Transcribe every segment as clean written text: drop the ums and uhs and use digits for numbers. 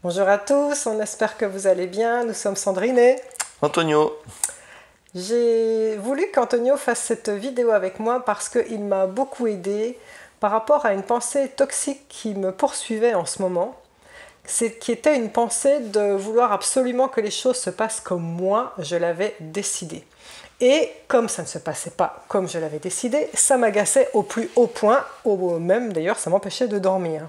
Bonjour à tous, on espère que vous allez bien. Nous sommes Sandrine et Antonio. J'ai voulu qu'Antonio fasse cette vidéo avec moi parce qu'il m'a beaucoup aidé par rapport à une pensée toxique qui me poursuivait en ce moment. Qui était une pensée de vouloir absolument que les choses se passent comme moi, je l'avais décidé. Et comme ça ne se passait pas comme je l'avais décidé, ça m'agaçait au plus haut point, au même d'ailleurs ça m'empêchait de dormir.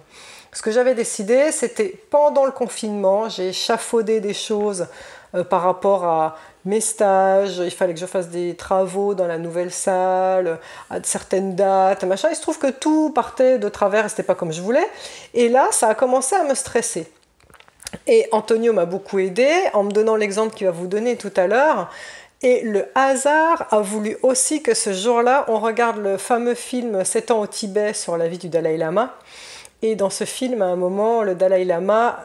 Ce que j'avais décidé, c'était pendant le confinement, j'ai échafaudé des choses par rapport à mes stages, il fallait que je fasse des travaux dans la nouvelle salle, à certaines dates, machin. Il se trouve que tout partait de travers et c'était pas comme je voulais. Et là, ça a commencé à me stresser. Et Antonio m'a beaucoup aidé en me donnant l'exemple qu'il va vous donner tout à l'heure. Et le hasard a voulu aussi que ce jour-là, on regarde le fameux film 7 ans au Tibet sur la vie du Dalai Lama. Et dans ce film, à un moment, le Dalai Lama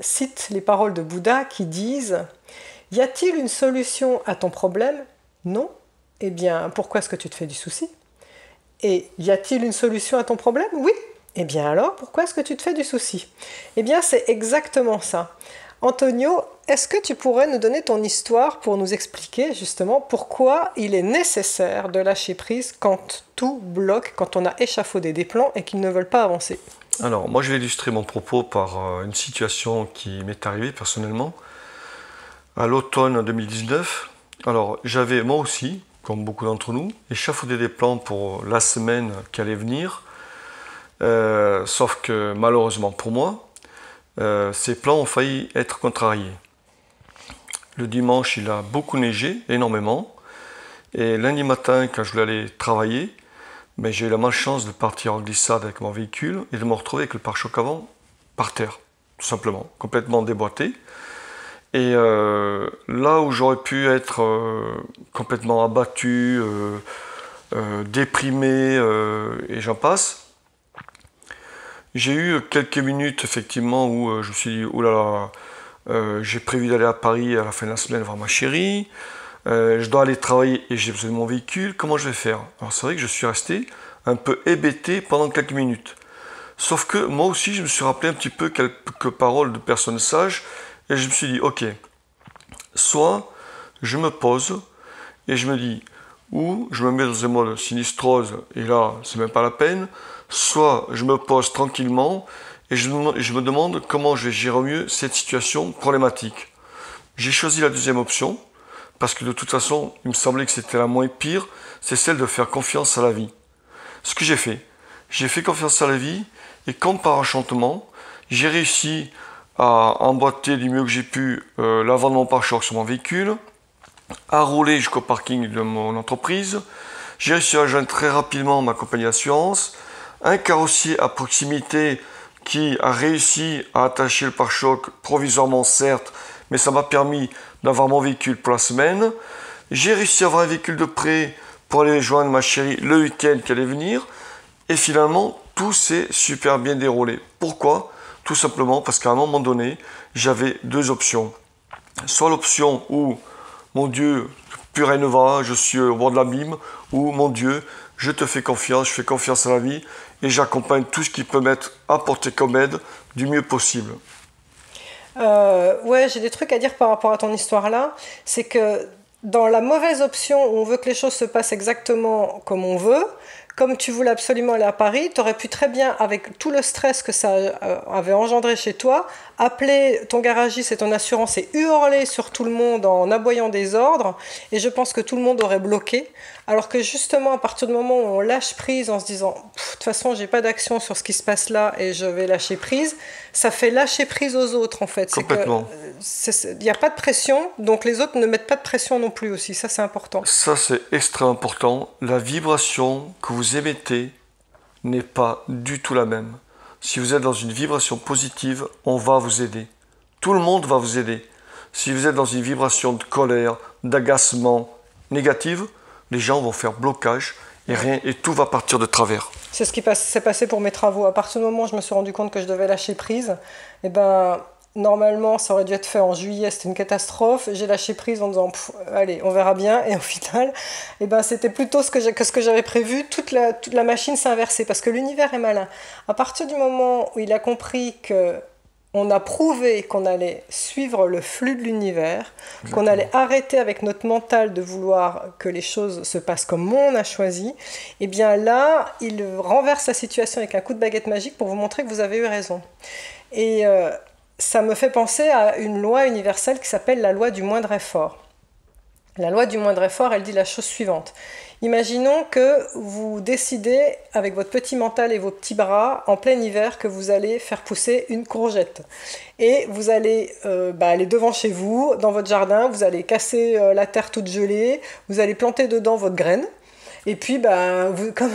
cite les paroles de Bouddha qui disent « Y a-t-il une solution à ton problème ? Non. Eh bien, pourquoi est-ce que tu te fais du souci ? Et y a-t-il une solution à ton problème ? Oui. Eh bien alors, pourquoi est-ce que tu te fais du souci ? Eh bien, c'est exactement ça. Antonio, est-ce que tu pourrais nous donner ton histoire pour nous expliquer justement pourquoi il est nécessaire de lâcher prise quand tout bloque, quand on a échafaudé des plans et qu'ils ne veulent pas avancer ? Alors, moi je vais illustrer mon propos par une situation qui m'est arrivée personnellement. À l'automne 2019, alors j'avais moi aussi, comme beaucoup d'entre nous, échafaudé des plans pour la semaine qui allait venir. Sauf que malheureusement pour moi, ces plans ont failli être contrariés. Le dimanche, il a beaucoup neigé, énormément. Et lundi matin, quand je voulais aller travailler, j'ai eu la malchance de partir en glissade avec mon véhicule et de me retrouver avec le pare-choc avant par terre, tout simplement, complètement déboîté. Et là où j'aurais pu être complètement abattu, déprimé, et j'en passe, j'ai eu quelques minutes effectivement où je me suis dit, oh là là, j'ai prévu d'aller à Paris à la fin de la semaine voir ma chérie, je dois aller travailler et j'ai besoin de mon véhicule, comment je vais faire ? Alors c'est vrai que je suis resté un peu hébété pendant quelques minutes. Sauf que moi aussi je me suis rappelé un petit peu quelques paroles de personnes sages et je me suis dit, ok, soit je me pose et je me dis, ou je me mets dans un mode sinistrose et là c'est même pas la peine, soit je me pose tranquillement et je me demande comment je vais gérer au mieux cette situation problématique. J'ai choisi la deuxième option parce que de toute façon il me semblait que c'était la moins pire, c'est celle de faire confiance à la vie. Ce que j'ai fait confiance à la vie et comme par enchantement, j'ai réussi à emboîter du mieux que j'ai pu l'avant de mon pare-choc sur mon véhicule, à rouler jusqu'au parking de mon entreprise. J'ai réussi à joindre très rapidement ma compagnie d'assurance, un carrossier à proximité qui a réussi à attacher le pare-choc provisoirement certes, mais ça m'a permis d'avoir mon véhicule pour la semaine. J'ai réussi à avoir un véhicule de prêt pour aller joindre ma chérie le week-end qui allait venir. Et finalement, tout s'est super bien déroulé. Pourquoi ? Tout simplement parce qu'à un moment donné, j'avais deux options. Soit l'option où, mon Dieu, plus rien ne va, je suis au bord de l'abîme, ou mon Dieu, je te fais confiance, je fais confiance à la vie et j'accompagne tout ce qui peut m'être apporté comme aide du mieux possible. Ouais, j'ai des trucs à dire par rapport à ton histoire là. C'est que dans la mauvaise option où on veut que les choses se passent exactement comme on veut, comme tu voulais absolument aller à Paris, tu aurais pu très bien, avec tout le stress que ça avait engendré chez toi, appeler ton garagiste et ton assurance et hurler sur tout le monde en aboyant des ordres. Et je pense que tout le monde aurait bloqué. Alors que justement, à partir du moment où on lâche prise en se disant « de toute façon, j'ai pas d'action sur ce qui se passe là et je vais lâcher prise », ça fait lâcher prise aux autres en fait. Complètement. Il n'y a pas de pression, donc les autres ne mettent pas de pression non plus aussi. Ça, c'est important. Ça, c'est extrêmement important. La vibration que vous émettez n'est pas du tout la même. Si vous êtes dans une vibration positive, on va vous aider. Tout le monde va vous aider. Si vous êtes dans une vibration de colère, d'agacement négative, les gens vont faire blocage et tout va partir de travers. C'est ce qui s'est passé pour mes travaux. À partir du moment où je me suis rendu compte que je devais lâcher prise, normalement, ça aurait dû être fait en juillet, c'était une catastrophe. J'ai lâché prise en disant, allez, on verra bien. Et au final, c'était plutôt ce que j'avais prévu. Toute la machine s'est inversée parce que l'univers est malin. À partir du moment où il a compris que on a prouvé qu'on allait suivre le flux de l'univers, qu'on allait arrêter avec notre mental de vouloir que les choses se passent comme on a choisi, et bien là, il renverse la situation avec un coup de baguette magique pour vous montrer que vous avez eu raison. Et ça me fait penser à une loi universelle qui s'appelle la loi du moindre effort. La loi du moindre effort, elle dit la chose suivante. Imaginons que vous décidez, avec votre petit mental et vos petits bras, en plein hiver, que vous allez faire pousser une courgette. Et vous allez aller devant chez vous, dans votre jardin, vous allez casser la terre toute gelée, vous allez planter dedans votre graine. Et puis, comme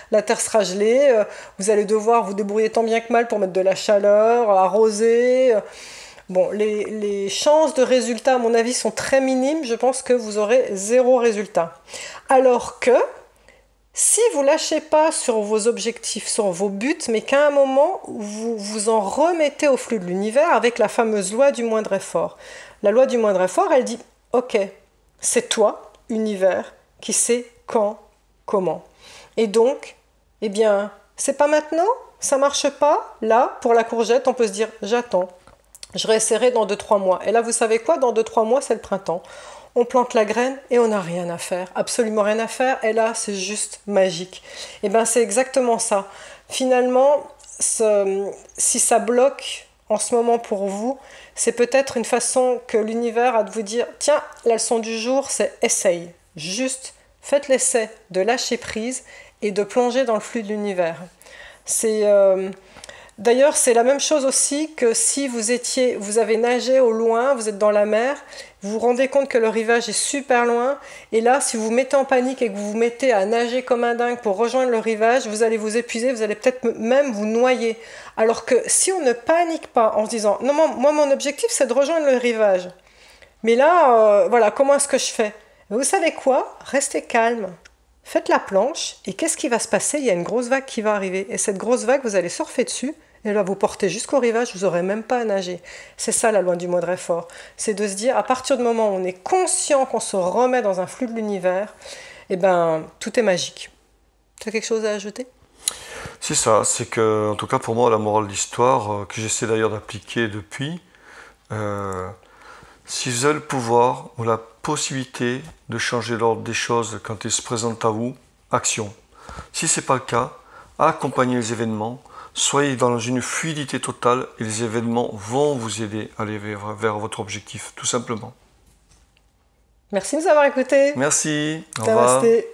la terre sera gelée, vous allez devoir vous débrouiller tant bien que mal pour mettre de la chaleur, arroser. Bon, les chances de résultat, à mon avis, sont très minimes. Je pense que vous aurez 0 résultat. Alors que, si vous ne lâchez pas sur vos objectifs, sur vos buts, mais qu'à un moment, vous vous en remettez au flux de l'univers avec la fameuse loi du moindre effort. La loi du moindre effort, elle dit « Ok, c'est toi, univers, qui sais quand, comment. Et donc, eh bien, c'est pas maintenant, ça marche pas. Là, pour la courgette, on peut se dire « J'attends. Je réessayerai dans 2-3 mois. » Et là, vous savez quoi? Dans 2-3 mois, c'est le printemps. On plante la graine et on n'a rien à faire. Absolument rien à faire. Et là, c'est juste magique. Et bien, c'est exactement ça. Finalement, si ça bloque en ce moment pour vous, c'est peut-être une façon que l'univers a de vous dire « Tiens, la leçon du jour, c'est essaye. Juste, faites l'essai de lâcher prise et de plonger dans le flux de l'univers. » D'ailleurs, c'est la même chose aussi que si vous avez nagé au loin, vous êtes dans la mer, vous vous rendez compte que le rivage est super loin, et là, si vous vous mettez en panique et que vous vous mettez à nager comme un dingue pour rejoindre le rivage, vous allez vous épuiser, vous allez peut-être même vous noyer. Alors que si on ne panique pas en se disant « Non, moi, mon objectif, c'est de rejoindre le rivage. Mais là, voilà, comment est-ce que je fais ?» Vous savez quoi? Restez calme. Faites la planche, et qu'est-ce qui va se passer? Il y a une grosse vague qui va arriver. Et cette grosse vague, vous allez surfer dessus, et elle va vous porter jusqu'au rivage, vous n'aurez même pas à nager. C'est ça la loi du moindre effort. C'est de se dire, à partir du moment où on est conscient qu'on se remet dans un flux de l'univers, eh ben, tout est magique. Tu as quelque chose à ajouter? C'est ça, c'est que, en tout cas pour moi, la morale de l'histoire, que j'essaie d'ailleurs d'appliquer depuis, si vous avez le pouvoir ou la possibilité de changer l'ordre des choses quand ils se présentent à vous, action. Si ce n'est pas le cas, accompagnez les événements, soyez dans une fluidité totale et les événements vont vous aider à aller vers votre objectif, tout simplement. Merci de nous avoir écoutés. Merci, au revoir. Namasté.